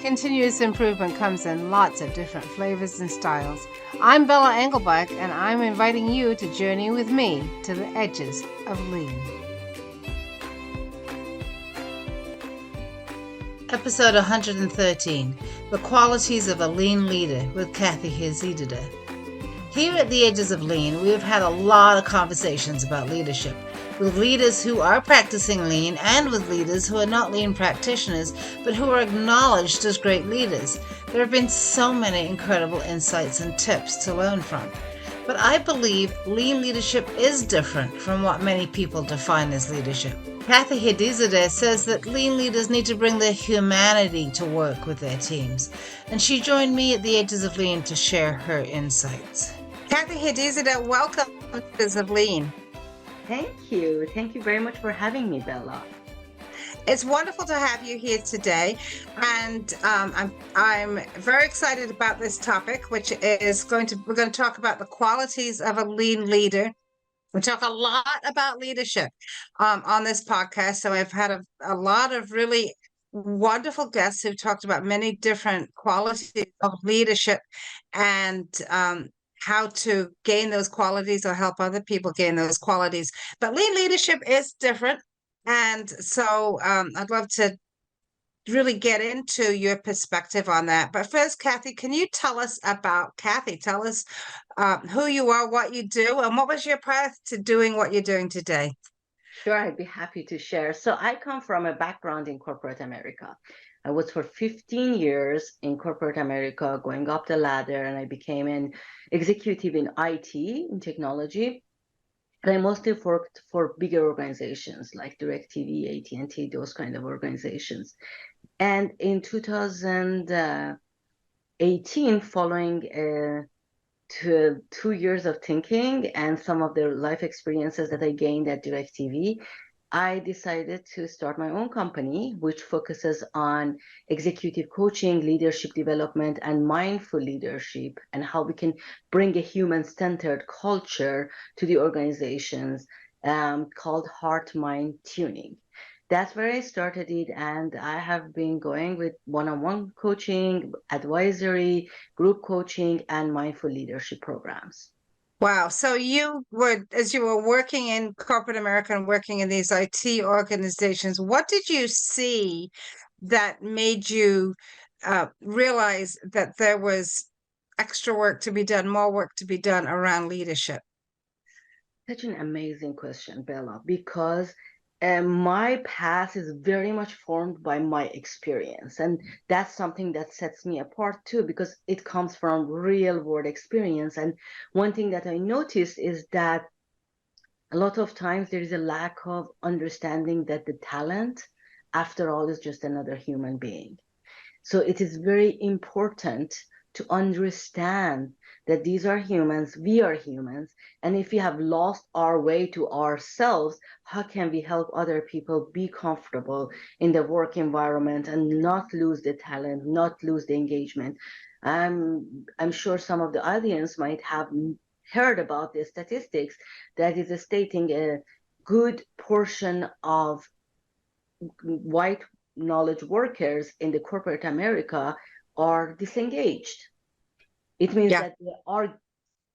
Continuous improvement comes in lots of different flavors and styles. I'm Bella Engelbach, and I'm inviting you to journey with me to the edges of lean. Episode 113, The Qualities of a Lean Leader with Hadizadeh. Here at the Edges of Lean, we have had a lot of conversations about leadership, with leaders who are practicing lean and with leaders who are not lean practitioners, but who are acknowledged as great leaders. There have been so many incredible insights and tips to learn from. But I believe lean leadership is different from what many people define as leadership. Hadizadeh says that lean leaders need to bring their humanity to work with their teams, and she joined me at the Edges of Lean to share her insights. Hadizadeh, welcome to the Edges of Lean. Thank you. Thank you very much for having me, Bella. It's wonderful to have you here today, and I'm very excited about this topic, which is we're going to talk about the qualities of a lean leader. We talk a lot about leadership on this podcast, so I've had a lot of really wonderful guests who've talked about many different qualities of leadership and how to gain those qualities or help other people gain those qualities. But lean leadership is different. And so I'd love to really get into your perspective on that. But first, Kathy, can you tell us about Kathy? Tell us who you are, what you do, and what was your path to doing what you're doing today? Sure, I'd be happy to share. So I come from a background in corporate America. I was for 15 years in corporate America, going up the ladder, and I became an executive in IT, in technology. And I mostly worked for bigger organizations like DirecTV, AT&T, those kind of organizations. And in 2018, following 2 years of thinking and some of the life experiences that I gained at DirecTV, I decided to start my own company, which focuses on executive coaching, leadership development, and mindful leadership, and how we can bring a human-centered culture to the organizations, called Heart Mind Tuning. That's where I started it, and I have been going with one-on-one coaching, advisory, group coaching, and mindful leadership programs. Wow. So you were, as you were working in corporate America and working in these IT organizations, what did you see that made you realize that there was extra work to be done, more work to be done around leadership? Such an amazing question, Bella, because my past is very much formed by my experience. And that's something that sets me apart too, because it comes from real world experience. And one thing that I noticed is that a lot of times there is a lack of understanding that the talent, after all, is just another human being. So it is very important to understand that these are humans, we are humans, and if we have lost our way to ourselves, how can we help other people be comfortable in the work environment and not lose the talent, not lose the engagement? I'm sure some of the audience might have heard about the statistics that is stating a good portion of white knowledge workers in the corporate America are disengaged. It means that they are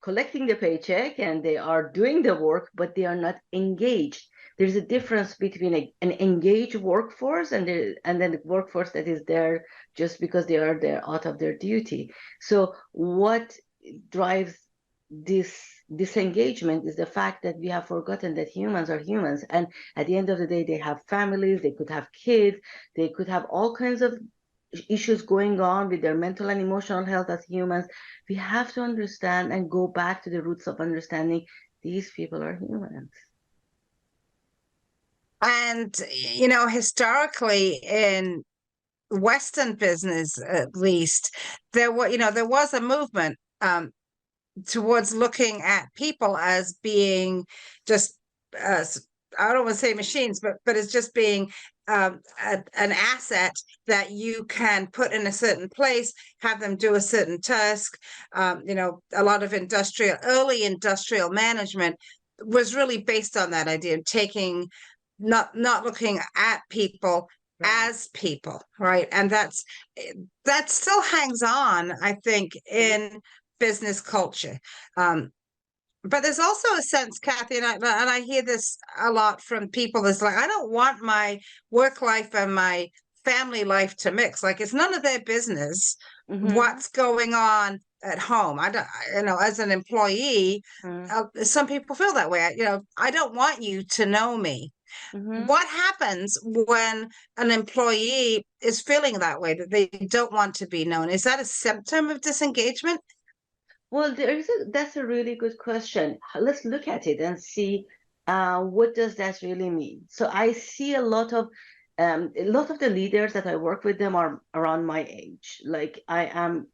collecting the paycheck and they are doing the work, but they are not engaged. There's a difference between an engaged workforce and then the workforce that is there just because they are there out of their duty. So what drives this disengagement is the fact that we have forgotten that humans are humans, and at the end of the day they have families, they could have kids, they could have all kinds of issues going on with their mental and emotional health as humans. We have to understand and go back to the roots of understanding these people are humans. And historically in Western business, at least, there was a movement towards looking at people as being just, I don't want to say machines, but as just being an asset that you can put in a certain place, have them do a certain task. A lot of early industrial management was really based on that idea of taking, not looking at people Right. as people, right? And that still hangs on, I think, in business culture. Um, but there's also a sense, Kathy, and I hear this a lot from people. Is like, I don't want my work life and my family life to mix. Like, it's none of their business Mm-hmm. what's going on at home. I don't, as an employee, some people feel that way. I don't want you to know me. Mm-hmm. What happens when an employee is feeling that way, that they don't want to be known? Is that a symptom of disengagement? Well, that's a really good question. Let's look at it and see what does that really mean. So I see a lot of the leaders that I work with them are around my age. Like I am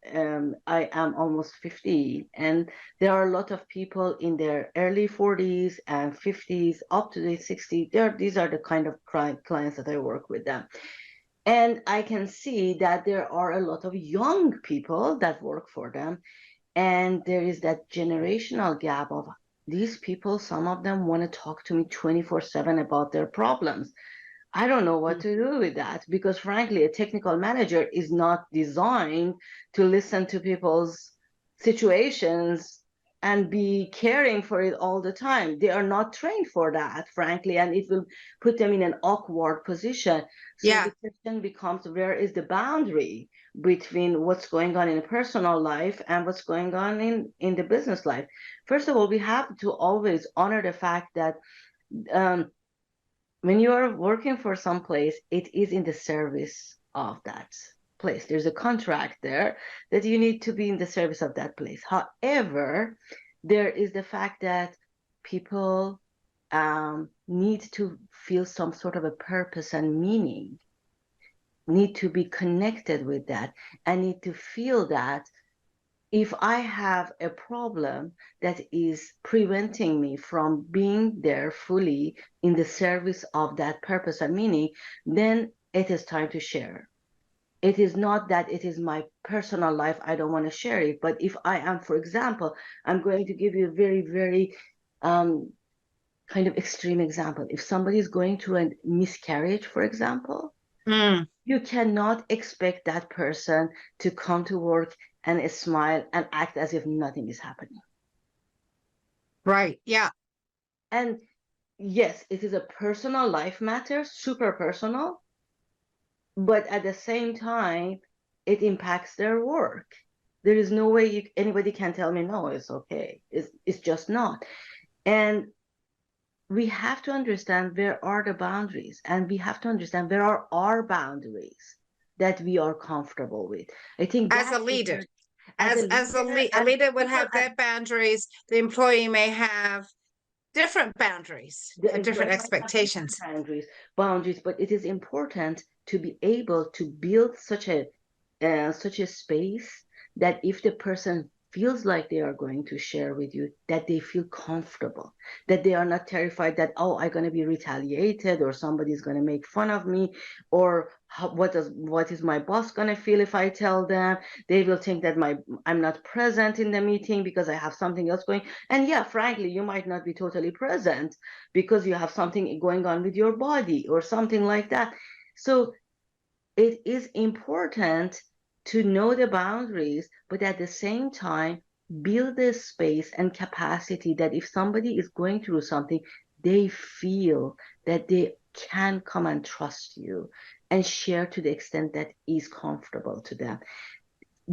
almost 50, and there are a lot of people in their early 40s and 50s up to the 60s. These are the kind of clients that I work with them. And I can see that there are a lot of young people that work for them, and there is that generational gap of these people. Some of them want to talk to me 24/7 about their problems. I don't know what Mm. to do with that, because frankly, a technical manager is not designed to listen to people's situations and be caring for it all the time. They are not trained for that, frankly, and it will put them in an awkward position. So Yeah. the question becomes, where is the boundary between what's going on in a personal life and what's going on in the business life? First of all, we have to always honor the fact that um, when you are working for some place, it is in the service of that place. There's a contract there that you need to be in the service of that place. However, there is the fact that people need to feel some sort of a purpose and meaning, need to be connected with that, and need to feel that if I have a problem that is preventing me from being there fully in the service of that purpose and meaning, then it is time to share. It is not that it is my personal life, I don't want to share it. But if I am, for example, I'm going to give you a very, very um, kind of extreme example. If somebody is going through a miscarriage, for example, Mm. you cannot expect that person to come to work and smile and act as if nothing is happening. Right. Yeah. And yes, it is a personal life matter, super personal, but at the same time, it impacts their work. There is no way anybody can tell me, no, it's okay. It's just not. And we have to understand where are the boundaries, and we have to understand where are our boundaries that we are comfortable with. I think As a that's leader, where, as a leader a and leader would people have their boundaries. The employee may have different boundaries, the different employee might have different expectations. boundaries, but it is important to be able to build such a space that if the person feels like they are going to share with you, that they feel comfortable, that they are not terrified that, oh, I'm going to be retaliated, or somebody's going to make fun of me, or what is my boss going to feel if I tell them? They will think that I'm not present in the meeting because I have something else going. And yeah, frankly, you might not be totally present because you have something going on with your body or something like that. So it is important to know the boundaries, but at the same time, build a space and capacity that if somebody is going through something, they feel that they can come and trust you and share to the extent that is comfortable to them.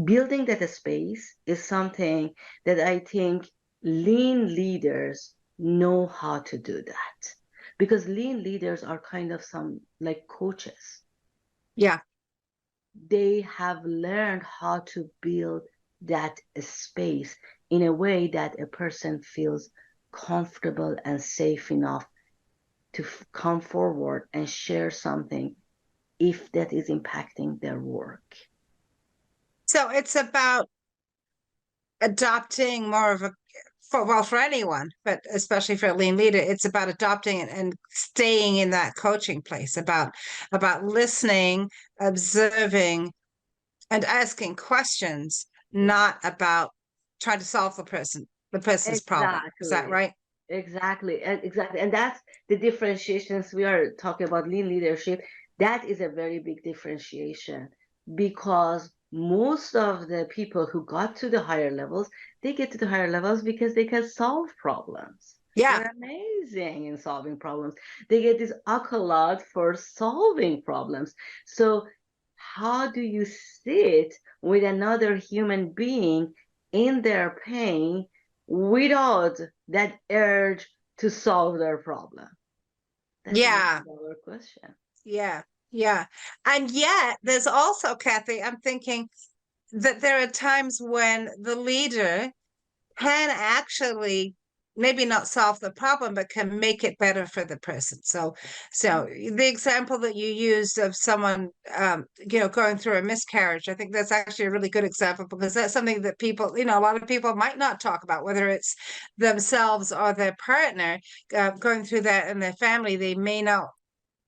Building that space is something that I think lean leaders know how to do that, because lean leaders are kind of some like coaches. Yeah. They have learned how to build that space in a way that a person feels comfortable and safe enough to come forward and share something if that is impacting their work. So it's about adopting more of a, for anyone, but especially for a lean leader, it's about adopting it and staying in that coaching place, about listening, observing, and asking questions, not about trying to solve the person's problem. Is that Exactly. right? Exactly. Exactly. And that's the differentiations we are talking about lean leadership. That is a very big differentiation, because most of the people who got to the higher levels, they get to the higher levels because they can solve problems. Yeah. They're amazing in solving problems. They get this accolade for solving problems. So how do you sit with another human being in their pain without that urge to solve their problem? That's a Yeah. $1 million question. Yeah. Yeah. And yet there's also, Kathy, I'm thinking that there are times when the leader can actually maybe not solve the problem, but can make it better for the person. So the example that you used of someone, going through a miscarriage, I think that's actually a really good example, because that's something that people, a lot of people might not talk about, whether it's themselves or their partner going through that in their family. They may not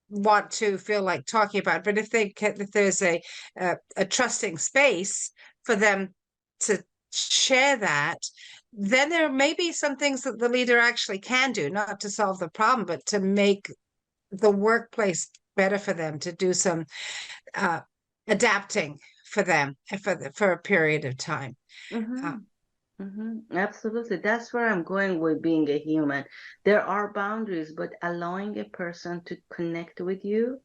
want to feel like talking about, but if there's a trusting space for them to share that, then there may be some things that the leader actually can do, not to solve the problem, but to make the workplace better for them, to do some uh, adapting for them for a period of time. Uh, Absolutely. That's where I'm going with being a human. There are boundaries, but allowing a person to connect with you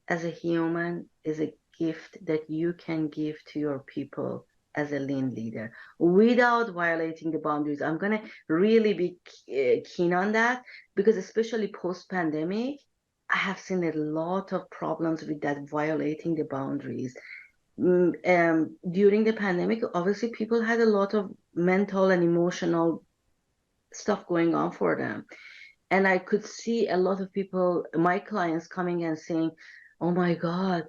as a human is a gift that you can give to your people as a lean leader without violating the boundaries. I'm going to really be keen on that, because especially post pandemic, I have seen a lot of problems with that, violating the boundaries. During the pandemic, obviously people had a lot of mental and emotional stuff going on for them. And I could see a lot of people, my clients, coming and saying, "Oh my God,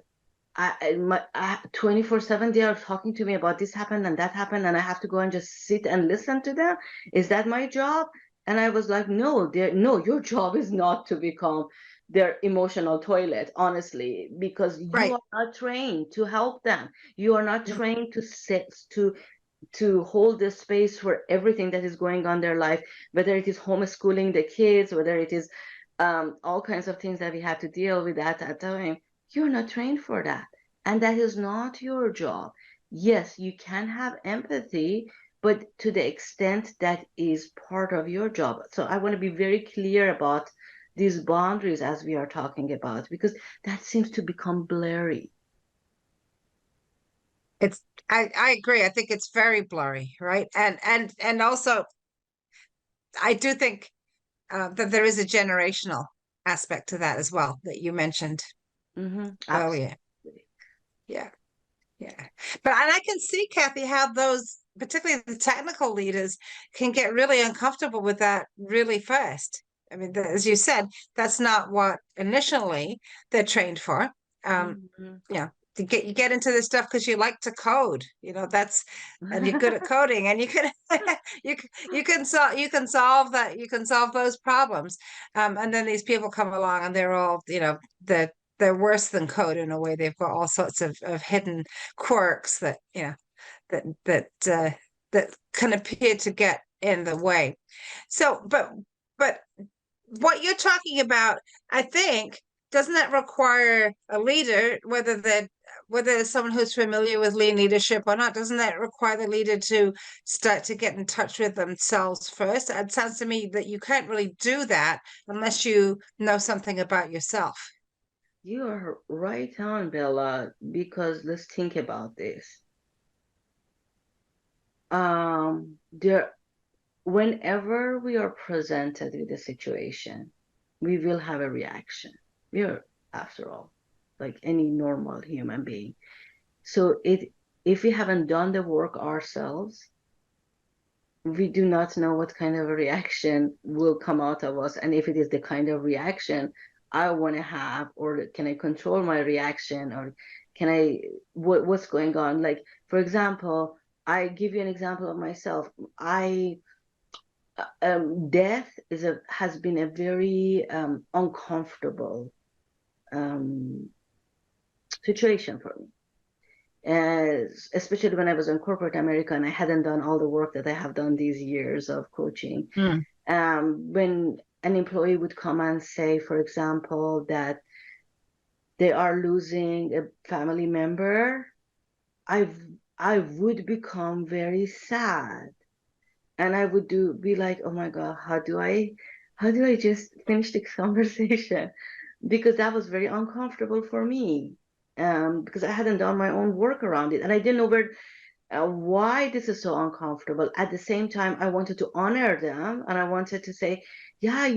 24/7 they are talking to me about this happened and that happened, and I have to go and just sit and listen to them. Is that my job?" And I was like, no, no, your job is not to become their emotional toilet, honestly, because you right. are not trained to help them. You are not trained to sit to hold the space for everything that is going on in their life, whether it is homeschooling the kids, whether it is all kinds of things that we have to deal with at that time. You're not trained for that. And that is not your job. Yes, you can have empathy, but to the extent that is part of your job. So I want to be very clear about these boundaries as we are talking about, because that seems to become blurry. It's I agree. I think it's very blurry, right? And also I do think that there is a generational aspect to that as well that you mentioned earlier. Absolutely. Yeah, yeah. And I can see, Kathy, how those, particularly the technical leaders, can get really uncomfortable with that really fast. I mean, as you said, that's not what initially they're trained for. Mhm. You know, you get into this stuff because you like to code. And you're good at coding, and you can you can solve those problems. And then these people come along, and they're all they're worse than code in a way. They've got all sorts of hidden quirks that that that uh, that can appear to get in the way. So, but what you're talking about, I think, doesn't that require a leader, whether it's someone who's familiar with lean leadership or not, doesn't that require the leader to start to get in touch with themselves first? It sounds to me that you can't really do that unless you know something about yourself. You are right on, Bella, because let's think about this. There, whenever we are presented with a situation, we will have a reaction. We are, after all, like any normal human being. So if we haven't done the work ourselves, we do not know what kind of a reaction will come out of us, and if it is the kind of reaction I want to have, or can I control my reaction, or can I what's going on. Like, for example, I give you an example of myself. I Death has been a very uncomfortable um, situation for me, especially when I was in corporate America and I hadn't done all the work that I have done these years of coaching. Mm. When an employee would come and say, for example, that they are losing a family member, I I would become very sad, and I would be like, oh my God, how do I just finish this conversation? Because that was very uncomfortable for me, because I hadn't done my own work around it, and I didn't know why this is so uncomfortable. At the same time, I wanted to honor them, and I wanted to say, yeah,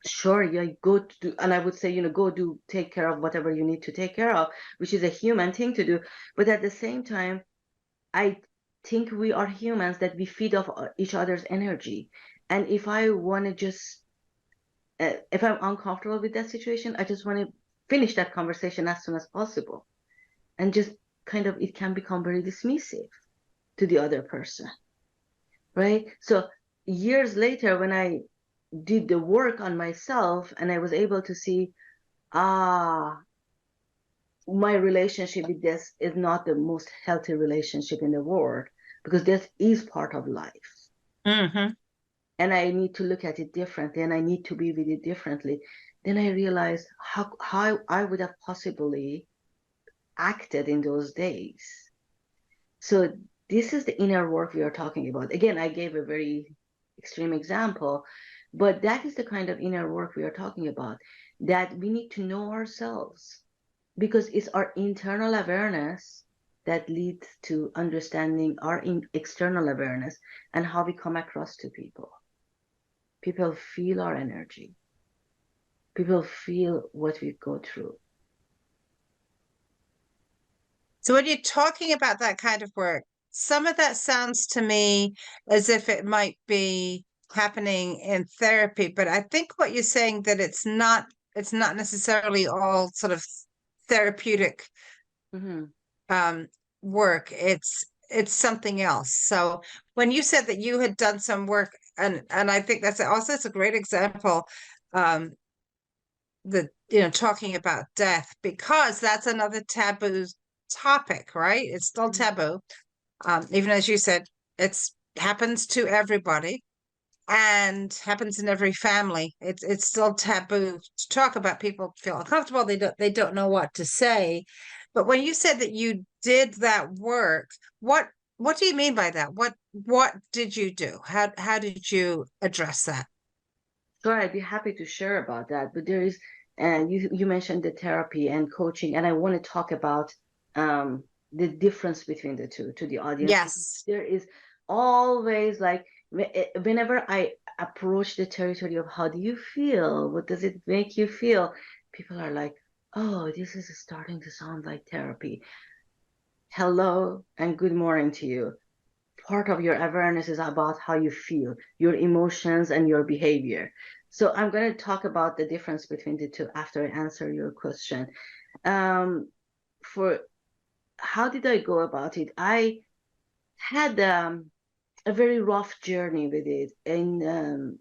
sure, yeah, go to do, and I would say, go do, take care of whatever you need to take care of, which is a human thing to do. But at the same time, I think we are humans, that we feed off each other's energy. And if I want to just, if I'm uncomfortable with that situation, I just want to finish that conversation as soon as possible. And just kind of, it can become very dismissive to the other person, right? So years later, when I did the work on myself and I was able to see, ah, my relationship with this is not the most healthy relationship in the world, because this is part of life. Mm-hmm. And I need to look at it differently, and I need to be with it differently. Then I realized how I would have possibly acted in those days. So this is the inner work we are talking about. Again, I gave a very extreme example, but that is the kind of inner work we are talking about, that we need to know ourselves, because it's our internal awareness that leads to understanding our external awareness and how we come across to people. People feel our energy. People feel what we go through. So when you're talking about that kind of work, some of that sounds to me as if it might be happening in therapy, but I think what you're saying, that it's not necessarily all sort of therapeutic Mm-hmm. um work. It's something else. So when you said that you had done some work, and I think that's also, it's a great example, um the talking about death, because that's another taboo topic, right? It's still taboo. Even as you said, it's happens to everybody and happens in every family. It's still taboo to talk about. People feel uncomfortable. They don't know what to say. But when you said that you did that work, what do you mean by that? What did you do? How did you address that? Sure, I'd be happy to share about that. But there is, and you mentioned the therapy and coaching, and I want to talk about the difference between the two to the audience, because Yes. there is always like, whenever I approach the territory of how do you feel, what does it make you feel, people are like, oh, this is starting to sound like therapy. Hello and good morning to you. Part of your awareness is about how you feel, your emotions, and your behavior. So I'm going to talk about the difference between the two after I answer your question. For how did I go about it? I had a very rough journey with it, and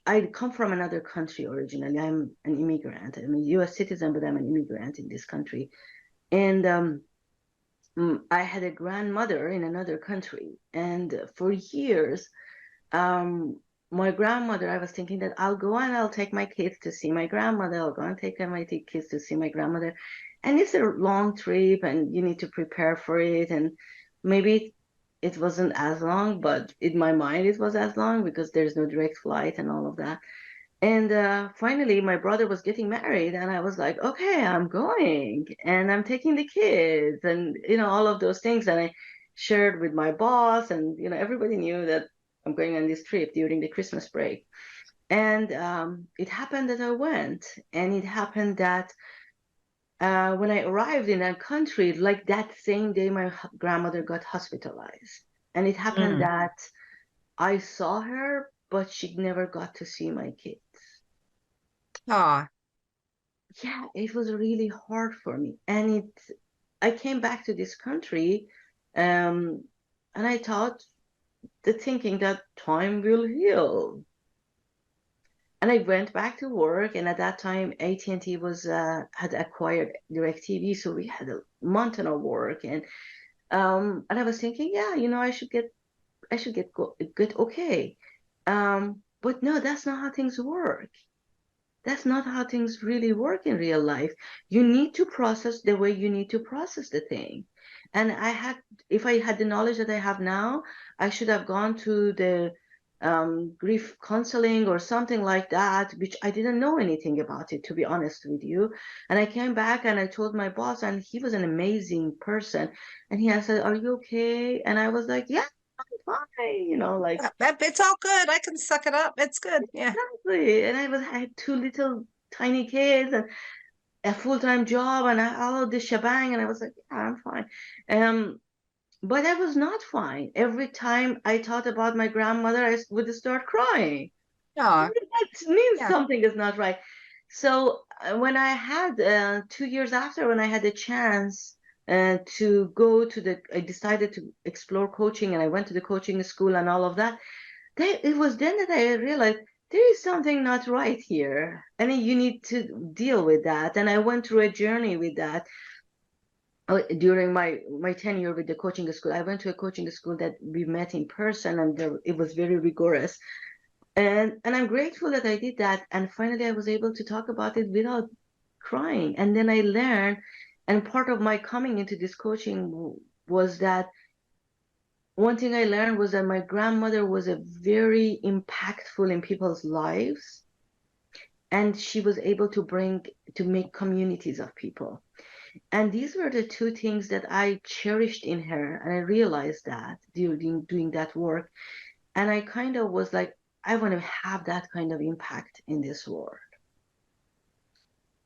I come from another country originally. I'm an immigrant. I'm a U.S. citizen, but I'm an immigrant in this country, and I had a grandmother in another country, and for years, um, my grandmother, I was thinking that I'll go and I'll take my kids to see my grandmother. I'll go and take my kids to see my grandmother, and it's a long trip, and you need to prepare for it, and maybe it wasn't as long, but in my mind it was as long because there's no direct flight and all of that. And finally, my brother was getting married, and I was like, okay, I'm going, and I'm taking the kids, and all of those things. And I shared with my boss, and everybody knew that I'm going on this trip during the Christmas break. And it happened that I went, and it happened that when I arrived in that country, like that same day, my grandmother got hospitalized, and it happened Mm. that I saw her, but she never got to see my kids. Oh, Yeah, it was really hard for me. And I came back to this country, um, and I thought the thinking that time will heal. And I went back to work, and at that time, AT&T was had acquired DirecTV, so we had a mountain of work, and I was thinking, yeah, I should get okay. But no, that's not how things work. That's not how things really work in real life. You need to process the way you need to process the thing. And if I had the knowledge that I have now, I should have gone to the grief counseling or something like that, which I didn't know anything about it, to be honest with you. And I came back and I told my boss, and he was an amazing person. And he said, "Are you okay?" And I was like, "Yeah, I'm fine," like. It's all good. I can suck it up. It's good. Yeah. Exactly. And I had two little tiny kids and a full-time job and all of this shebang, and I was like, yeah, I'm fine. But I was not fine. Every time I thought about my grandmother, I would start crying. Oh, That means yeah. something is not right. So when I had 2 years after, when I had a chance to go to I decided to explore coaching, and I went to the coaching school and all of that. It was then that I realized there is something not right here, and you need to deal with that. And I went through a journey with that during my tenure with the coaching school. I went to a coaching school that we met in person, and it was very rigorous. And I'm grateful that I did that. And finally, I was able to talk about it without crying. And then I learned, and part of my coming into this coaching was that one thing I learned was that my grandmother was a very impactful in people's lives, and she was able to make communities of people. And these were the two things that I cherished in her, and I realized that during doing that work. And I kind of was like, I want to have that kind of impact in this world.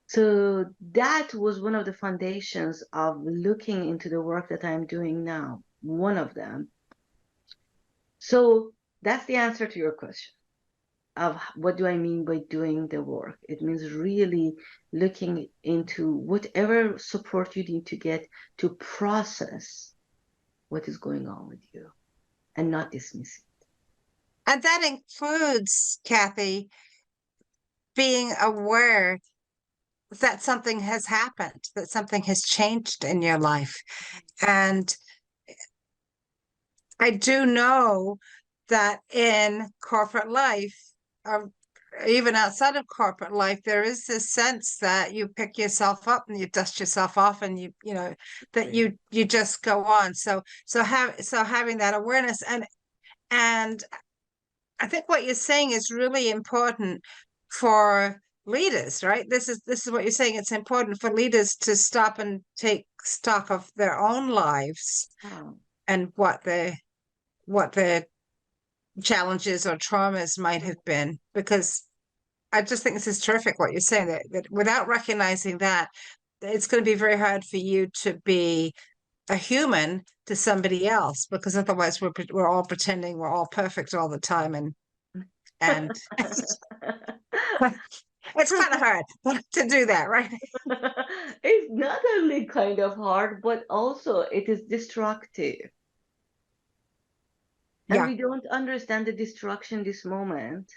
So that was one of the foundations of looking into the work that I'm doing now, one of them. So that's the answer to your question of what do I mean by doing the work. It means really looking into whatever support you need to get to process what is going on with you and not dismiss it. And that includes, Kathy, being aware that something has happened, that something has changed in your life. And I do know that in corporate life, or even outside of corporate life, there is this sense that you pick yourself up and you dust yourself off, and you know that you just go on. So having that awareness, and I think what you're saying is really important for leaders, right? This is what you're saying. It's important for leaders to stop and take stock of their own lives Oh. and what their challenges or traumas might have been. Because I just think this is terrific what you're saying, that without recognizing that, it's going to be very hard for you to be a human to somebody else, because otherwise we're all pretending we're all perfect all the time, and it's kind of hard to do that, right? It's not only kind of hard, but also it is destructive. And Yeah. we don't understand the destruction this moment,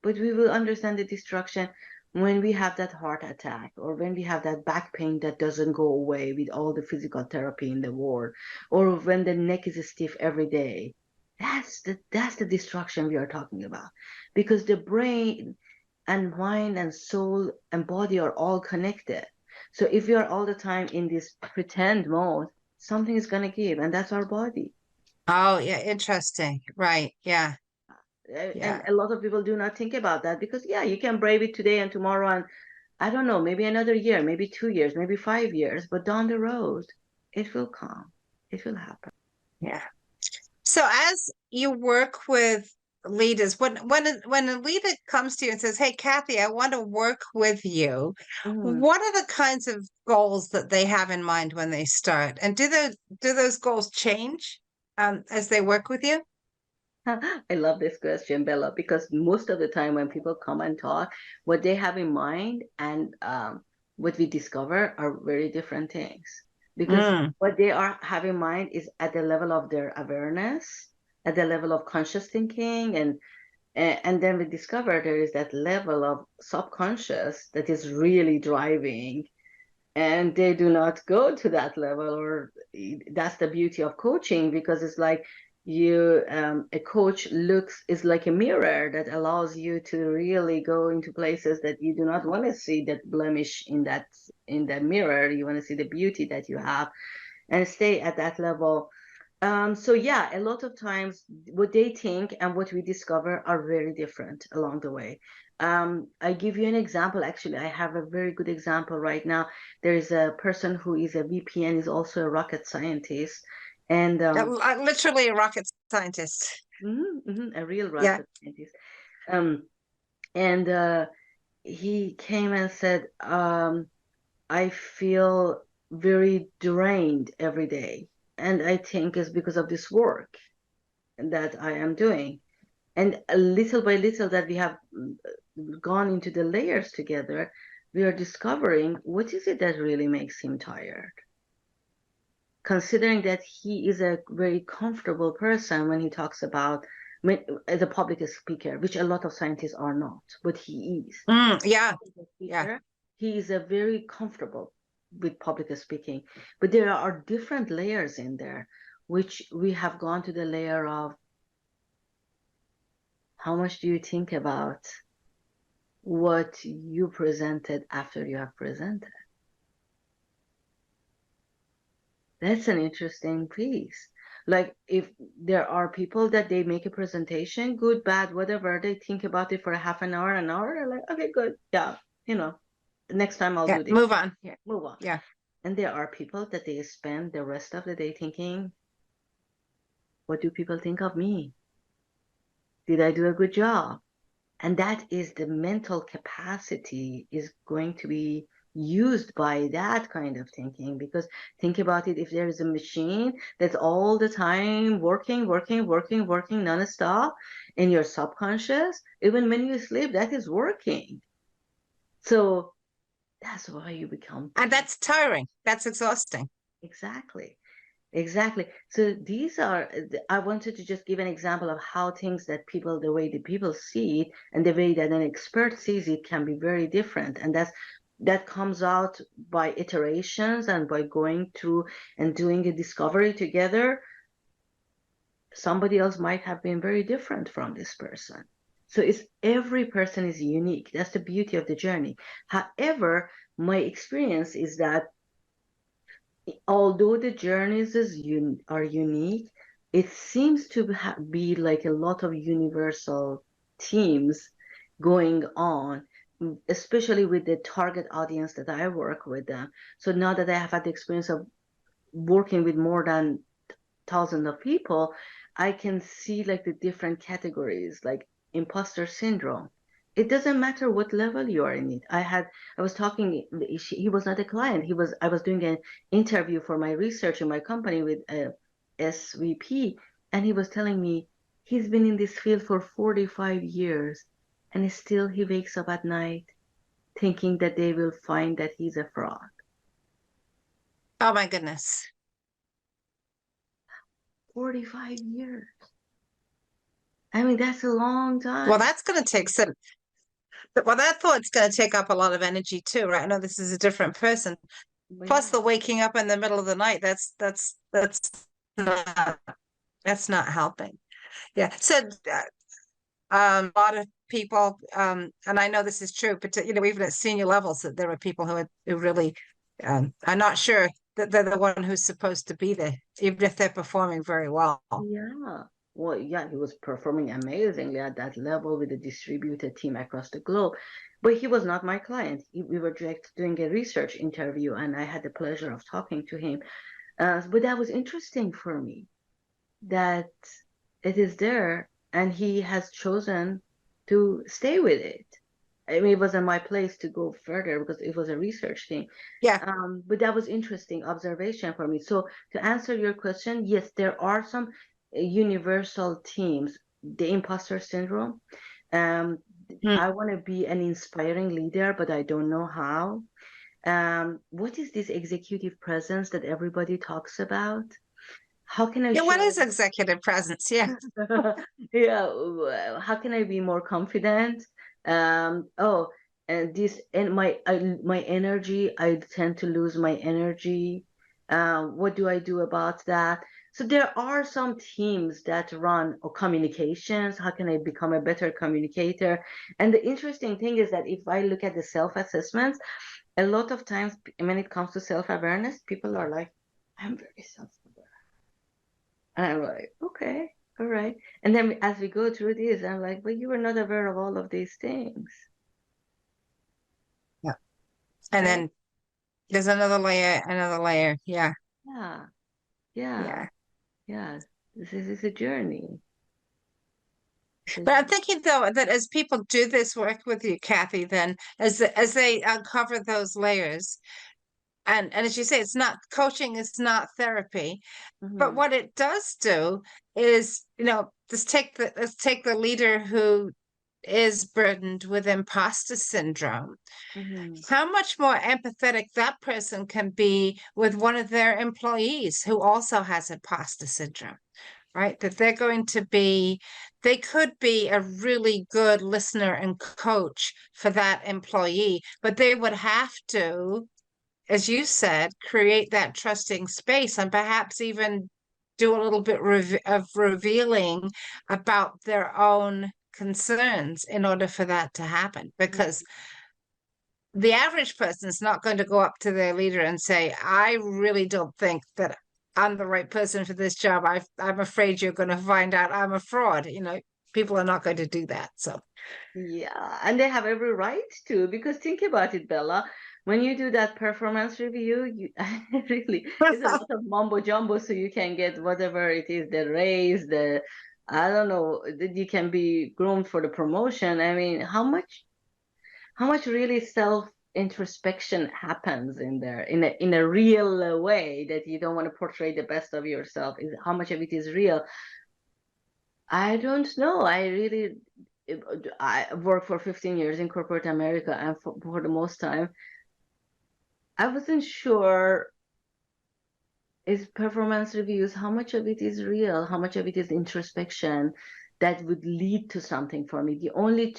but we will understand the destruction when we have that heart attack, or when we have that back pain that doesn't go away with all the physical therapy in the world, or when the neck is stiff every day. That's the destruction we are talking about, because the brain and mind and soul and body are all connected. So if we are all the time in this pretend mode, something is going to give, and that's our body. Oh, yeah, interesting. Right. Yeah. And Yeah. a lot of people do not think about that, because yeah, you can brave it today and tomorrow, and I don't know, maybe another year, maybe 2 years, maybe 5 years, but down the road it will come, it will happen. Yeah. So as you work with leaders, when a leader comes to you and says, "Hey, Kathy, I want to work with you," Mhm. what are the kinds of goals that they have in mind when they start? And do those goals change as they work with you? I love this question, Bella, because most of the time when people come and talk, what they have in mind and what we discover are very different things. Because Mm. what they have in mind is at the level of their awareness, at the level of conscious thinking, and then we discover there is that level of subconscious that is really driving, and they do not go to that level. Or that's the beauty of coaching, because it's like a coach is like a mirror that allows you to really go into places that you do not want to see that blemish in that mirror. You want to see the beauty that you have and stay at that level. So yeah, a lot of times what they think and what we discover are very different along the way. I give you an example. Actually, I have a very good example right now. There is a person who is a VP and is also a rocket scientist, and Literally a rocket scientist. a real Yeah. rocket scientist. Um, and he came and said, I feel very drained every day. And I think it's because of this work that I am doing. And little by little that we have gone into the layers together, we are discovering what is it that really makes him tired. Considering that he is a very comfortable person when he talks about as a public speaker, which a lot of scientists are not, but he is. Yeah. Yeah. He is a very comfortable with public speaking, but there are different layers in there, which we have gone to the layer of how much do you think about what you presented after you have presented? That's an interesting piece. Like if there are people that they make a presentation, good, bad, whatever, they think about it for a half an hour, they're like, okay, good, yeah, next time I'll do this. Move on. Yeah, move on. Yeah. And there are people that they spend the rest of the day thinking, what do people think of me? Did I do a good job? And that is the mental capacity is going to be used by that kind of thinking. Because think about it, if there is a machine that's all the time working nonstop in your subconscious, even when you sleep, that is working. So that's why you become. And that's tiring. That's exhausting. Exactly. Exactly. So I wanted to just give an example of how things that the way the people see it and the way that an expert sees it can be very different. And that comes out by iterations and by going through and doing a discovery together. Somebody else might have been very different from this person. So every person is unique. That's the beauty of the journey. However, my experience is that although the journeys are unique, it seems to be like a lot of universal themes going on, especially with the target audience that I work with them. So now that I have had the experience of working with more than thousands of people, I can see like the different categories, like imposter syndrome. It doesn't matter what level you are in it. I was talking, he was not a client. I was doing an interview for my research in my company with a SVP, and he was telling me he's been in this field for 45 years, and still he wakes up at night thinking that they will find that he's a fraud. Oh my goodness. 45 years. I mean, that's a long time. Well, that's going to take some. Well, that thought's going to take up a lot of energy too, right? I know this is a different person. Plus, the waking up in the middle of the night. That's not helping. Yeah. So, a lot of people, and I know this is true, but even at senior levels, that there are people who really are not sure that they're the one who's supposed to be there, even if they're performing very well. Yeah. Well, yeah, he was performing amazingly at that level with a distributed team across the globe. But he was not my client. We were just doing a research interview, and I had the pleasure of talking to him. But that was interesting for me that it is there, and he has chosen to stay with it. I mean, it wasn't my place to go further because it was a research thing. Yeah. But that was interesting observation for me. So to answer your question, yes, there are some universal themes. The imposter syndrome. I want to be an inspiring leader, but I don't know how. What is this executive presence that everybody talks about? How can I what is executive presence? Yeah. Yeah. How can I be more confident? And my energy, I tend to lose my energy. What do I do about that? So there are some teams that run communications. How can I become a better communicator? And the interesting thing is that if I look at the self-assessments, a lot of times when it comes to self-awareness, people are like, I'm very self-aware. And I'm like, okay, all right. And then as we go through this, I'm like, but you were not aware of all of these things. Yeah. And Right? then there's another layer, another layer. Yeah. Yeah, yeah, Yeah. yeah. This is a journey. It's a But I'm thinking though that as people do this work with you, Kathy, then as they uncover those layers, and as you say, it's not coaching, it's not therapy, but Mhm, what it does do is, let's take the leader who is burdened with imposter syndrome. mhm, How much more empathetic that person can be with one of their employees who also has imposter syndrome, right? That they could be a really good listener and coach for that employee, but they would have to, as you said, create that trusting space and perhaps even do a little bit of revealing about their own concerns in order for that to happen. Because the average person is not going to go up to their leader and say, I really don't think that I'm the right person for this job. I'm afraid you're going to find out I'm a fraud. People are not going to do that. So, yeah, and they have every right to, because think about it, Bella. When you do that performance review, you really it's a lot of mumbo jumbo, so you can get whatever it is, the raise, the I don't know, that you can be groomed for the promotion. I mean, how much really self introspection happens in there in a real way that you don't want to portray the best of yourself? Is how much of it is real? I don't know. I worked for 15 years in corporate America, and for the most time, I wasn't sure is performance reviews, how much of it is real, how much of it is introspection that would lead to something for me. The only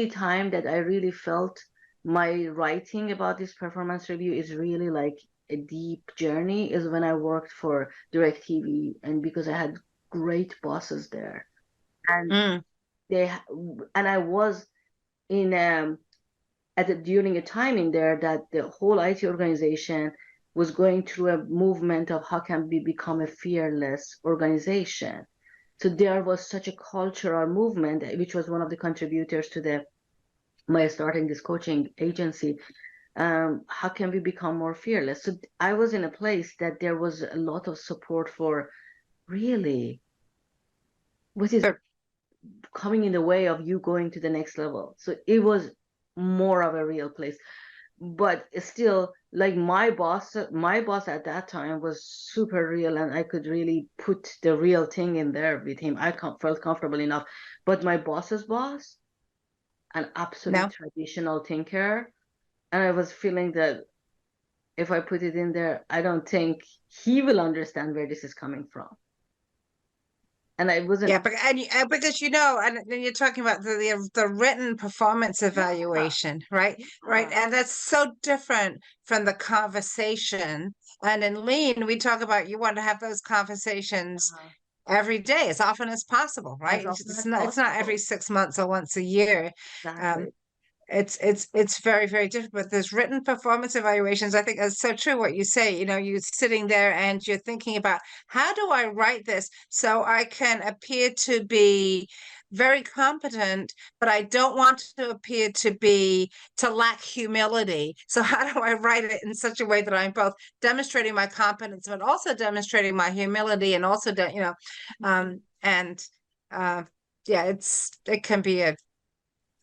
time that I really felt my writing about this performance review is really like a deep journey is when I worked for DirecTV, and because I had great bosses there. And mm, they and I was in during a time in there that the whole IT organization was going through a movement of how can we become a fearless organization. So there was such a cultural movement, which was one of the contributors to the my starting this coaching agency. How can we become more fearless? So I was in a place that there was a lot of support for really what is sure. coming in the way of you going to the next level. So it was more of a real place. But still, like my boss at that time was super real, and I could really put the real thing in there with him. I felt comfortable enough. But my boss's boss, an absolute No. traditional thinker, and I was feeling that if I put it in there, I don't think he will understand where this is coming from. And I wasn't. Yeah, because and then you're talking about the written performance Yeah, evaluation, right? Right, yeah, and that's so different from the conversation. And in Lean, we talk about you want to have those conversations uh, every day, as often as possible, as right? often as It's not every possible. 6 months or once a year. Um, Exactly. it's very, very different. But there's written performance evaluations. I think that's so true what you say. You're sitting there and you're thinking about how do I write this so I can appear to be very competent, but I don't want to appear to lack humility. So how do I write it in such a way that I'm both demonstrating my competence, but also demonstrating my humility and also, and uh, yeah, it can be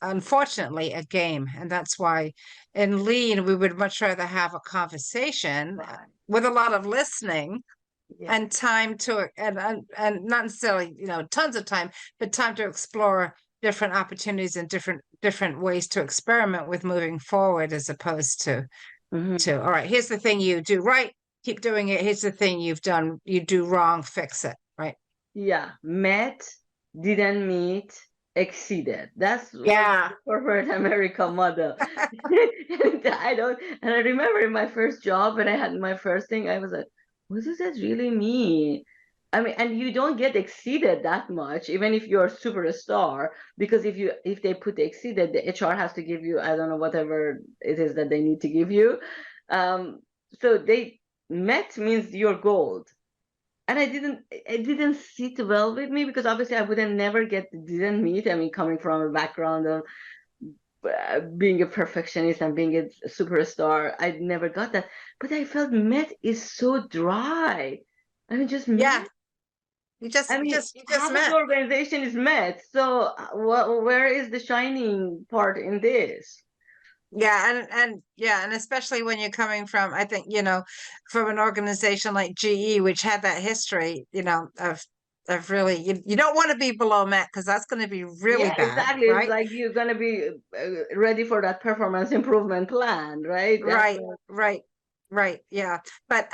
unfortunately a game, and that's why in Lean we would much rather have a conversation Right. with a lot of listening Yeah. and time to and not necessarily tons of time, but time to explore different opportunities and different ways to experiment with moving forward, as opposed Hmm. to all right, here's the thing you do right, keep doing it, here's the thing you do wrong, fix it, right? Yeah. Met, didn't meet, exceeded. That's was Yeah. the corporate America model. And and I remember in my first job when I had my first thing, I was like, what does that really mean? I mean, and you don't get exceeded that much, even if you're a superstar, because if they put exceeded, the HR has to give you, I don't know, whatever it is that they need to give you. Um, so they met means you're gold. And it didn't sit well with me because obviously I wouldn't never didn't meet. I mean, coming from a background of being a perfectionist and being a superstar, I never got that. But I felt Met is so dry. I mean, just Yeah. Met. You just I you mean, just you just half of the met. organization is Met. So where is the shining part in this? Yeah, and especially when you're coming from, I think, from an organization like GE, which had that history, of really, you don't want to be below Met because that's going to be really Yeah, bad, exactly. It's right? like you're gonna be ready for that performance improvement plan, right? That's Right, right, right. Yeah. But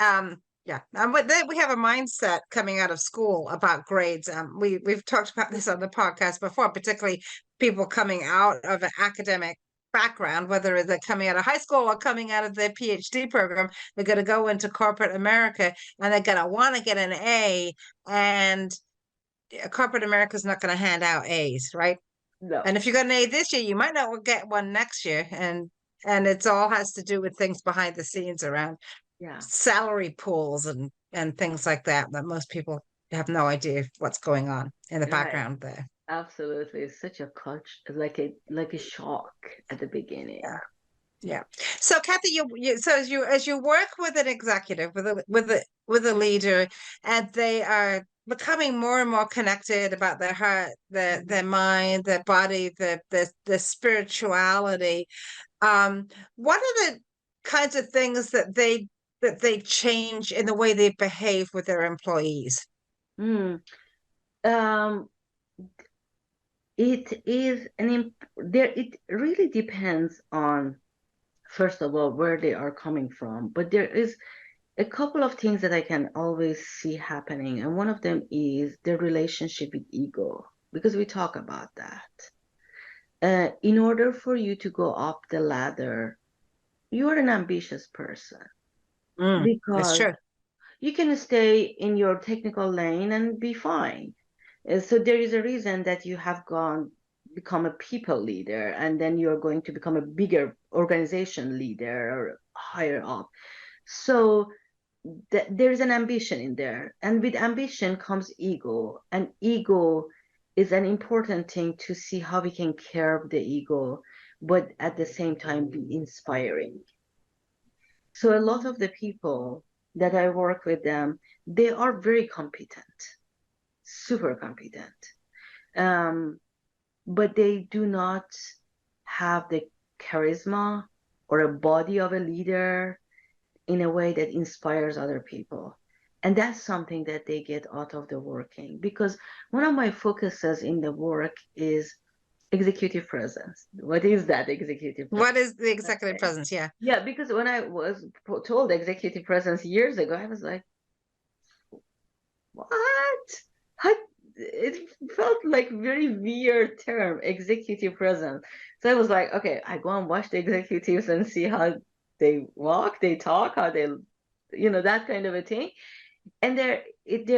yeah. But then we have a mindset coming out of school about grades. We've talked about this on the podcast before, particularly people coming out of an academic background, whether they're coming out of high school or coming out of their PhD program, they're going to go into corporate America and they're going to want to get an A, and corporate America is not going to hand out A's, right? no. And if you got an A this year, you might not get one next year. And it's all has to do with things behind the scenes around Yeah. salary pools and things like that most people have no idea what's going on in the Right. background there. Absolutely. It's such a culture, like a shock at the beginning. Yeah. Yeah. So Kathy, so as you work with an executive, with a leader, and they are becoming more and more connected about their heart, their mind, their body, the spirituality. What are the kinds of things that they change in the way they behave with their employees? Hmm. Um, it is there. It really depends on, first of all, where they are coming from. But there is a couple of things that I can always see happening, and one of them is the relationship with ego, because we talk about that. In order for you to go up the ladder, you are an ambitious person That's because true. you can stay in your technical lane and be fine. So there is a reason that you have become a people leader, and then you're going to become a bigger organization leader or higher up. So there is an ambition in there, and with ambition comes ego, and ego is an important thing to see how we can curb the ego, but at the same time be inspiring. So a lot of the people that I work with them, they are very competent, super competent, um, but they do not have the charisma or a body of a leader in a way that inspires other people. And that's something that they get out of the working, because one of my focuses in the work is executive presence. What is that executive presence? What is the executive presence? Yeah. Yeah, because when I was told executive presence years ago, I was like, what? How, it felt like very weird term, executive presence. So I was like, okay, I go and watch the executives and see how they walk, they talk, how they, that kind of a thing. And there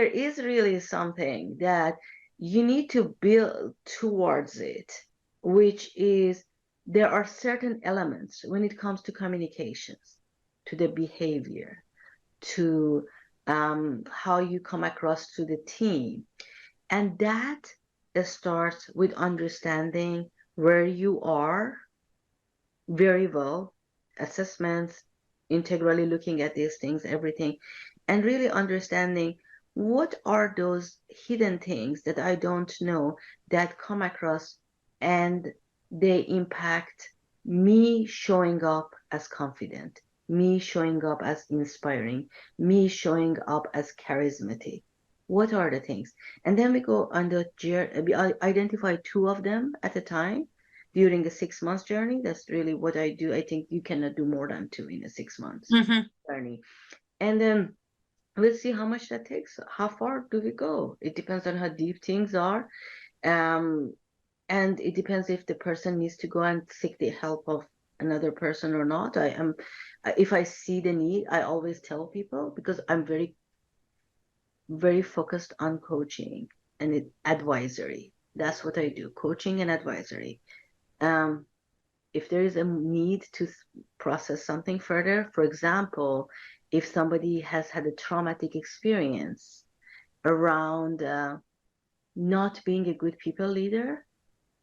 is really something that you need to build towards it, which is there are certain elements when it comes to communications, to the behavior, to how you come across to the team. And that starts with understanding where you are very well, assessments, integrally looking at these things, everything, and really understanding what are those hidden things that I don't know that come across, and they impact me showing up as confident, me showing up as inspiring, me showing up as charismatic. What are the things? And then we go on we identify two of them at a time during a 6 months journey. That's really what I do. I think you cannot do more than two in a 6 months Hmm. journey. And then we'll see how much that takes. How far do we go? It depends on how deep things are. Um, And it depends if the person needs to go and seek the help of another person or not. If I see the need, I always tell people, because I'm very, very focused on coaching and advisory. That's what I do, coaching and advisory. Um, if there is a need to process something further, for example, if somebody has had a traumatic experience around not being a good people leader,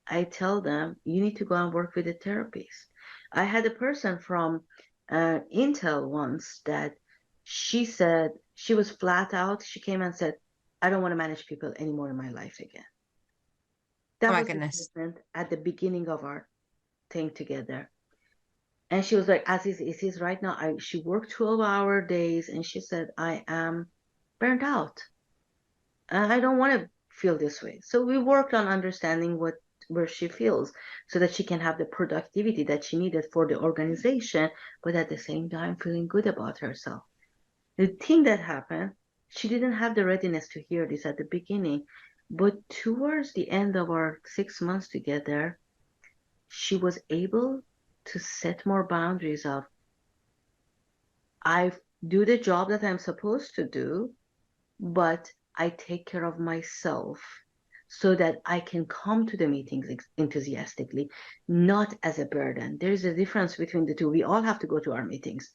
I tell them, you need to go and work with a therapist. I had a person from Intel once that she said, she was flat out. She came and said, I don't want to manage people anymore in my life again. Oh That my was the goodness. statement at the beginning of our thing together. And she was like, as it is right now, she worked 12-hour days, and she said, I am burnt out. I don't want to feel this way. So we worked on understanding where she feels, so that she can have the productivity that she needed for the organization, but at the same time feeling good about herself. The thing that happened, she didn't have the readiness to hear this at the beginning, but towards the end of our 6 months together, she was able to set more boundaries of, I do the job that I'm supposed to do, but I take care of myself so that I can come to the meetings enthusiastically, not as a burden. There is a difference between the two. We all have to go to our meetings.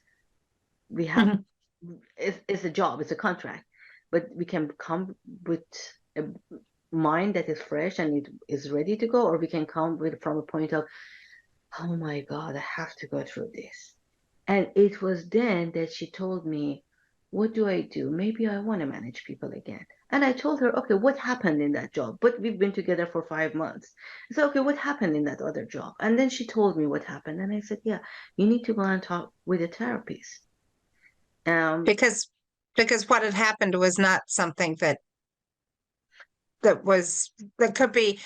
We have, Mhm. it's a job, it's a contract, but we can come with a mind that is fresh and it is ready to go, or we can come with from a point of, oh my God, I have to go through this. And it was then that she told me, what do I do? Maybe I want to manage people again. And I told her, okay, what happened in that job? But we've been together for 5 months. So, okay, what happened in that other job? And then she told me what happened. And I said, yeah, you need to go and talk with a therapist. Um, Because what had happened was not something that was that could be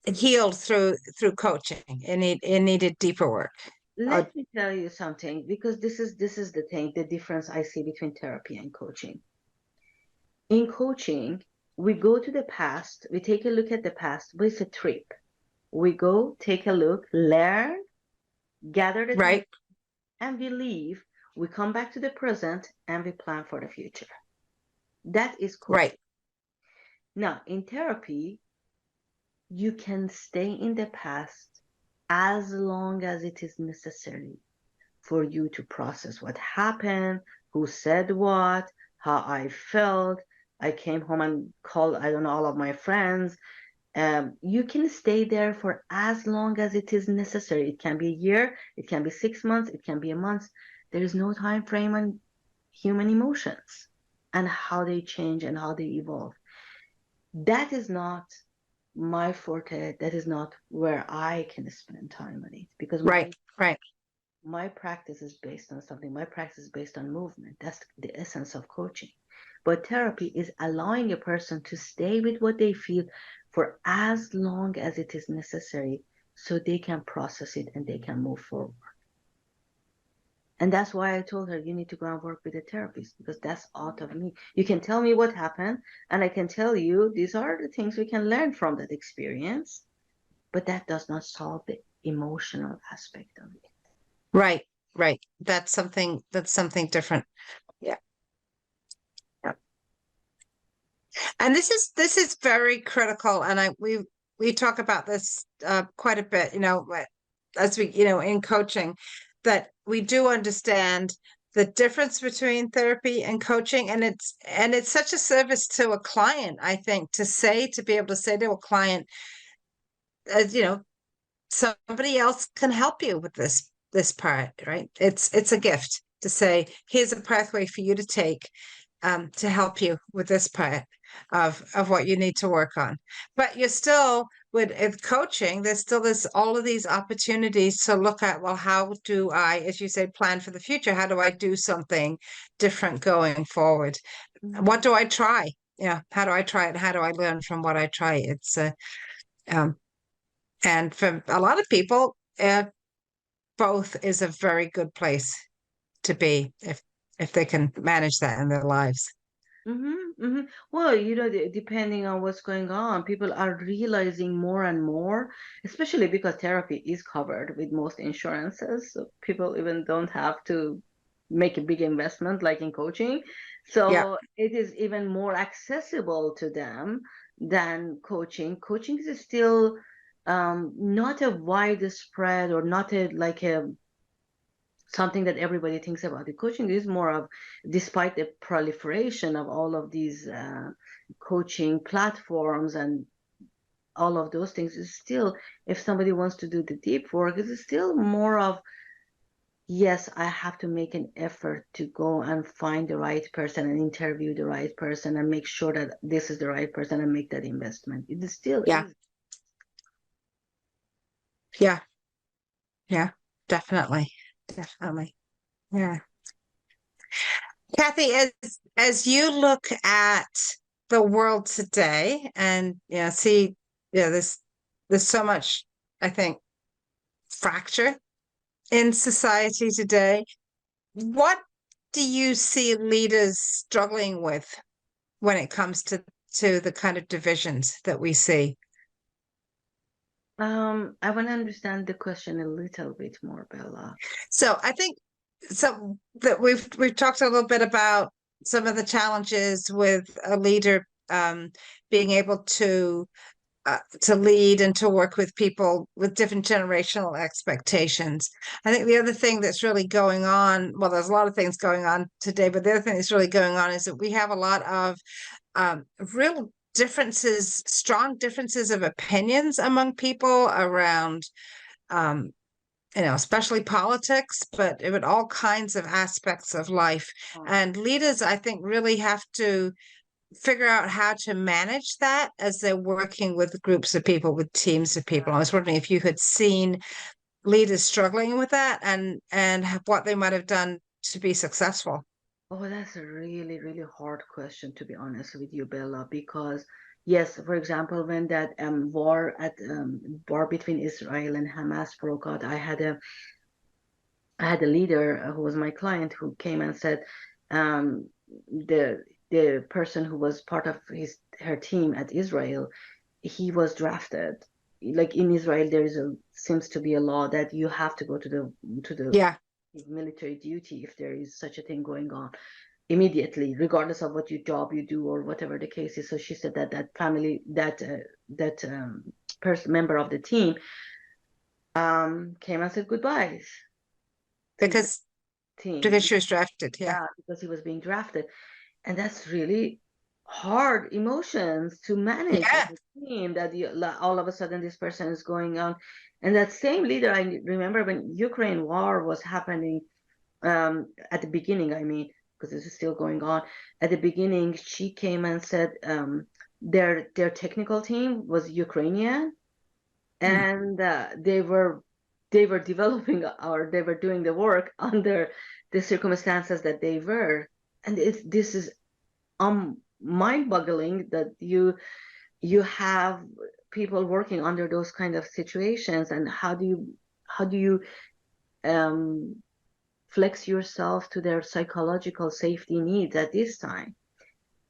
healed through coaching. It needed deeper work. Uh, Let me tell you something, because this is the thing, the difference I see between therapy and coaching. In coaching, we go to the past, we take a look at the past, but it's a trip. We go, take a look, learn, gather the things, right, and we leave. We come back to the present and we plan for the future. That is coaching. right, Now, in therapy, you can stay in the past as long as it is necessary for you to process what happened, who said what, how I felt. I came home and called, I don't know, all of my friends. You can stay there for as long as it is necessary. It can be a year, it can be 6 months, it can be a month. There is no time frame on human emotions and how they change and how they evolve. That is not my forte. That is not where I can spend time on it, because right, right, my practice is based on something. My practice is based on movement. That's the essence of coaching. But therapy is allowing a person to stay with what they feel for as long as it is necessary, so they can process it and they can move forward. And that's why I told her, you need to go and work with a therapist, because that's out of me. You can tell me what happened, and I can tell you these are the things we can learn from that experience, but that does not solve the emotional aspect of it. right, right. That's something different. Yeah. Yeah. And this is very critical, and we talk about this quite a bit, as we, in coaching, that we do understand the difference between therapy and coaching, and it's such a service to a client, I think, to be able to say to a client, as somebody else can help you with this part, right? It's a gift to say, here's a pathway for you to take, to help you with this part of what you need to work on. But you're still with coaching, there's still all of these opportunities to look at, well, how do I, as you say, plan for the future? How do I do something different going forward? What do I try? Yeah, how do I try it? How do I learn from what I try? Um, and for a lot of people, both is a very good place to be if they can manage that in their lives. Mm-hmm. Well, depending on what's going on, people are realizing more and more, especially because therapy is covered with most insurances. So people even don't have to make a big investment like in coaching. Yeah. So it is even more accessible to them than coaching. Coaching is still not a widespread or not a like a something that everybody thinks about. The coaching is more of, despite the proliferation of all of these coaching platforms and all of those things, is still, if somebody wants to do the deep work, it's still more of, yes, I have to make an effort to go and find the right person and interview the right person and make sure that this is the right person and make that investment. It still Yeah. is. Yeah. Yeah. Definitely. Definitely. Yeah. Kathy, as you look at the world today and see, there's so much, I think, fracture in society today. What do you see leaders struggling with when it comes to the kind of divisions that we see? I want to understand the question a little bit more, Bella. So I think so that we've talked a little bit about some of the challenges with a leader being able to lead and to work with people with different generational expectations. I think the other thing that's really going on, well, there's a lot of things going on today, but the other thing that's really going on is that we have a lot of real differences, strong differences of opinions among people around, um, especially politics, but with all kinds of aspects of life. And leaders, I think, really have to figure out how to manage that as they're working with groups of people, with teams of people. I was wondering if you had seen leaders struggling with that and what they might have done to be successful. Oh, that's a really, really hard question, to be honest with you, Bella, because yes, for example, when that war between Israel and Hamas broke out, I had a leader who was my client who came and said um, the person who was part of her team at Israel, he was drafted. Like in Israel, seems to be a law that you have to go to the Yeah, military duty if there is such a thing going on immediately, regardless of what your job you do or whatever the case is. So she said that that person member of the team came and said goodbyes to the because team. she was drafted. Yeah, Yeah, because he was being drafted, and that's really hard emotions to manage as yeah, a team. That all of a sudden this person is going on, and that same leader, I remember when Ukraine war was happening at the beginning, I mean, because this is still going on. At the beginning, she came and said their technical team was Ukrainian, mm, and they were developing or they were doing the work under the circumstances that they were, and this is mind-boggling that you have people working under those kind of situations, and how do you um, flex yourself to their psychological safety needs at this time.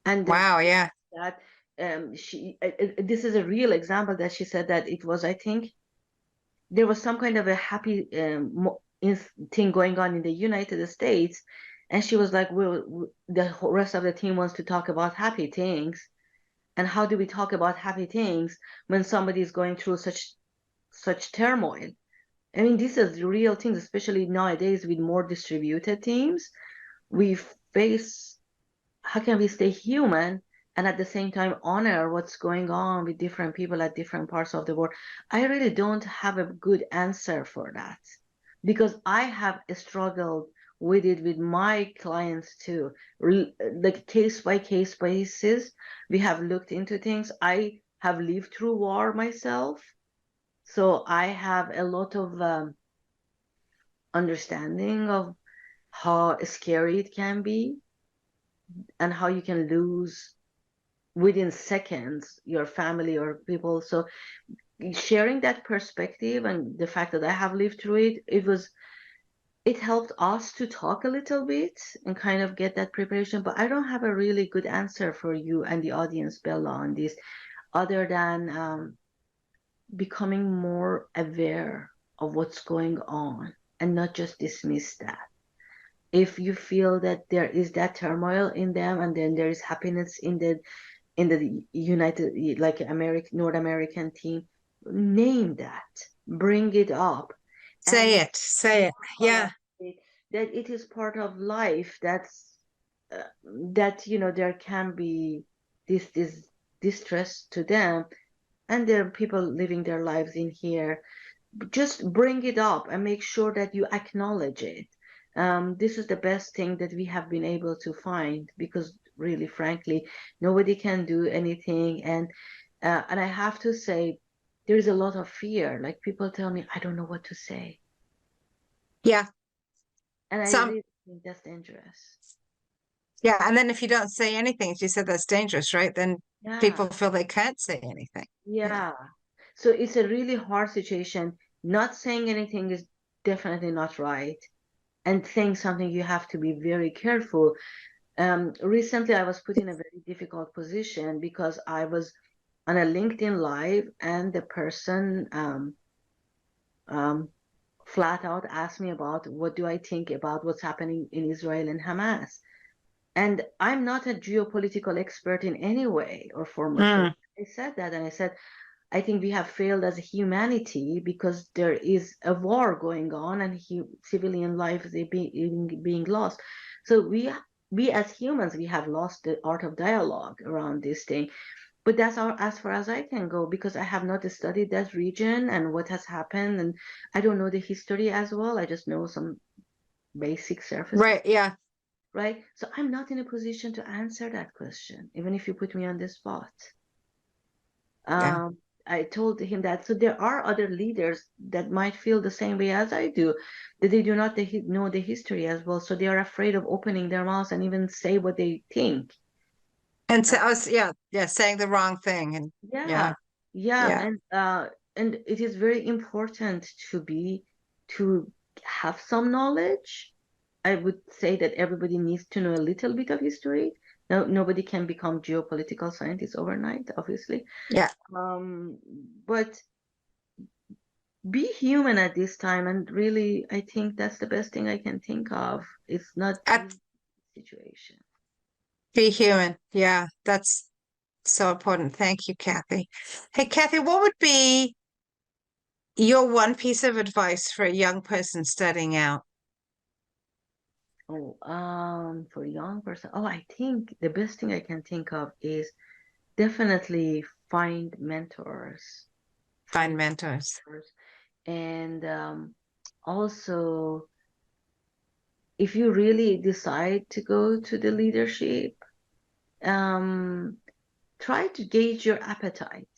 And wow, yeah, that this is a real example that she said that it was, I think, there was some kind of a happy thing going on in the United States, and she was like, well, the rest of the team wants to talk about happy things, and how do we talk about happy things when somebody is going through such turmoil? I mean, these are real things, especially nowadays with more distributed teams. We face, how can we stay human and at the same time honor what's going on with different people at different parts of the world? I really don't have a good answer for that, because I have struggled with it with my clients too. Like case by case basis, we have looked into things. I have lived through war myself, so I have a lot of understanding of how scary it can be and how you can lose within seconds your family or people. So sharing that perspective and the fact that I have lived through it, it helped us to talk a little bit and kind of get that preparation, but I don't have a really good answer for you and the audience, Bella, on this, other than becoming more aware of what's going on and not just dismiss that. If you feel that there is that turmoil in them and then there is happiness in the United, like American, North American team, name that, bring it up, and Say it. Yeah. that it is part of life. Uh, that there can be this distress to them, and there are people living their lives in here. Just bring it up and make sure that you acknowledge it. This is the best thing that we have been able to find, because really, frankly, nobody can do anything. And I have to say, there is a lot of fear. Like, people tell me, I don't know what to say. Yeah. And I Some, really think that's dangerous. yeah. And then if you don't say anything, as you said, that's dangerous, right? Then Yeah, people feel they can't say anything. Yeah. yeah. So it's a really hard situation. Not saying anything is definitely not right. And saying something, you have to be very careful. Recently, I was put in a very difficult position because I was on a LinkedIn Live, and the person flat out asked me about what do I think about what's happening in Israel and Hamas. And I'm not a geopolitical expert in any way or form or Mm, fashion. I said that, and I said, I think we have failed as a humanity because there is a war going on and civilian lives are being lost. So we as humans, we have lost the art of dialogue around this thing. But that's as far as I can go, because I have not studied that region and what has happened, and I don't know the history as well. I just know some basic surface, right. Yeah. right? So I'm not in a position to answer that question, even if you put me on the spot. Yeah. Um, I told him that. So there are other leaders that might feel the same way as I do, that they do not know the history as well. So they are afraid of opening their mouths and even say what they think. And Uh, so I was, yeah, saying the wrong thing. And yeah, yeah, yeah, yeah. and it is very important to have some knowledge. I would say that everybody needs to know a little bit of history. No, nobody can become geopolitical scientists overnight, obviously. Yeah. But be human at this time, and really, I think that's the best thing I can think of. It's not At situation. Be human. Yeah. That's so important. Thank you, Kathy. Hey, Kathy, what would be your one piece of advice for a young person starting out? Oh, for a young person, I think the best thing I can think of is definitely find mentors. Find Find mentors. mentors. And also, if you really decide to go to the leadership, um, try to gauge your appetite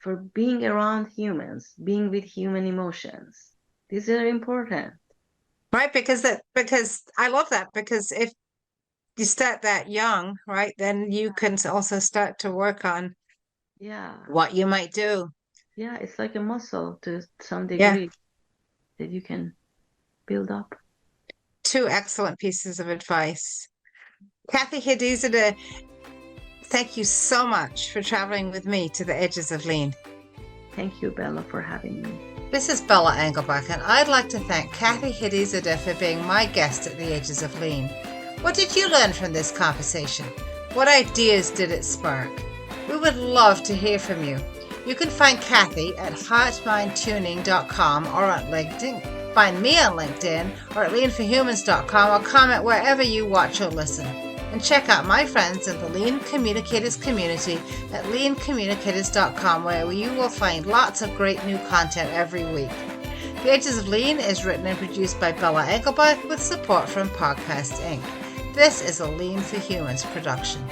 for being around humans, being with human emotions. These are important. Right? Because I love that, because if you start that young, right, then you can also start to work on Yeah. what you might do. Yeah, it's like a muscle to some Yeah. degree that you can build up. Two excellent pieces of advice. Kathy Hadizadeh, thank you so much for traveling with me to the edges of Lean. Thank you, Bella, for having me. This is Bella Engelbach, and I'd like to thank Kathy Hadizadeh for being my guest at the Edges of Lean. What did you learn from this conversation? What ideas did it spark? We would love to hear from you. You can find Kathy at heartmindtuning.com or on LinkedIn. Find me on LinkedIn or at leanforhumans.com, or comment wherever you watch or listen. And check out my friends in the Lean Communicators community at leancommunicators.com, where you will find lots of great new content every week. The Edges of Lean is written and produced by Bella Engelbach with support from Podcast Inc. This is a Lean for Humans production.